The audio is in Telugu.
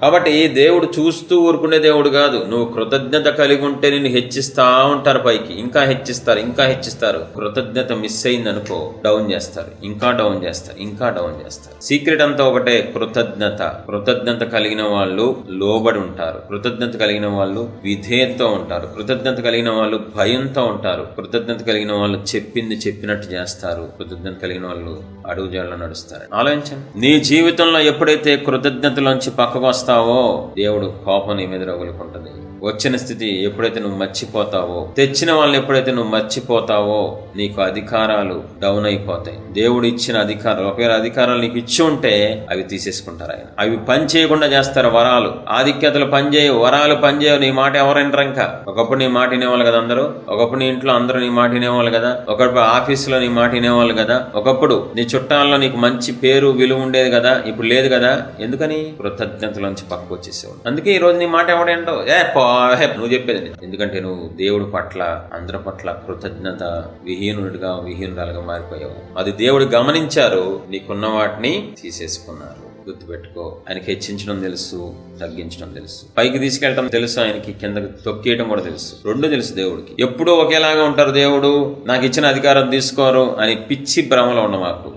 కాబట్టి దేవుడు చూస్తూ ఊరుకునే దేవుడు కాదు. నువ్వు కృతజ్ఞత కలిగి ఉంటే నిన్ను హెచ్చిస్తా ఉంటారు, పైకి ఇంకా హెచ్చిస్తారు, ఇంకా హెచ్చిస్తారు. కృతజ్ఞత మిస్ అయింది అనుకో, డౌన్ చేస్తారు, ఇంకా డౌన్ చేస్తారు, ఇంకా డౌన్ చేస్తారు. సీక్రెట్ అంతా ఒకటే, కృతజ్ఞత. కృతజ్ఞత కలిగిన వాళ్ళు లోబడి ఉంటారు, కృతజ్ఞత కలిగిన వాళ్ళు విధేయతతో ఉంటారు, కృతజ్ఞత కలిగిన వాళ్ళు భయంతో ఉంటారు, కృతజ్ఞత కలిగిన వాళ్ళు చెప్పింది చెప్పినట్టు చేస్తారు, కృతజ్ఞత కలిగిన వాళ్ళు అడుగుజాడలో నడుస్తారు. ఆలోచించండి, నీ జీవితంలో ఎప్పుడైతే కృతజ్ఞతలోంచి పక్కకు వస్తావో దేవుడు కోపం నీ మీద రగులుకుంటుంది. వచ్చిన స్థితి ఎప్పుడైతే నువ్వు మర్చిపోతావో, తెచ్చిన వాళ్ళని ఎప్పుడైతే నువ్వు మర్చిపోతావో, నీకు అధికారాలు డౌన్ అయిపోతాయి. దేవుడు ఇచ్చిన అధికారాలు, ఒకవేళ అధికారాలు నీకు ఇచ్చి ఉంటే అవి తీసేసుకుంటారు ఆయన. అవి పని చేయకుండా చేస్తారు. వరాలు, ఆధిక్యతలు పనిచేయవు, వరాలు పనిచేయవు. నీ మాట ఎవరైనా ఇంకా ఒకప్పుడు నీ మాట వినేవాళ్ళు కదా అందరూ, ఒకప్పుడు నీ ఇంట్లో అందరూ నీ మాట వినేవాళ్ళు కదా, ఒకప్పుడు ఆఫీసులో నీ మాట వినేవాళ్ళు కదా, ఒకప్పుడు నీ చుట్టాల్లో నీకు మంచి పేరు విలువ ఉండేది కదా, ఇప్పుడు లేదు కదా. ఎందుకని? కృతజ్ఞతలోంచి పక్కకు వచ్చేసేవాడు. అందుకే ఈ రోజు నీ మాట ఎవడేంటో నువ్వు చెప్పేది. ఎందుకంటే నువ్వు దేవుడి పట్ల, అందరి పట్ల కృతజ్ఞత విహీనురాలుగా మారిపోయావు. అది దేవుడు గమనించారు, నీకున్న వాటిని తీసేసుకున్నారు. గుర్తుపెట్టుకో, ఆయనకి హెచ్చించడం తెలుసు, తగ్గించడం తెలుసు, పైకి తీసుకెళ్ళడం తెలుసు, ఆయనకి కిందకి తొక్కేయడం కూడా తెలుసు. రెండు తెలుసు దేవుడికి. ఎప్పుడూ ఒకేలాగా ఉంటారు. దేవుడు నాకు ఇచ్చిన అధికారం తీసుకోరు అని పిచ్చి భ్రమలో ఉన్న మాకు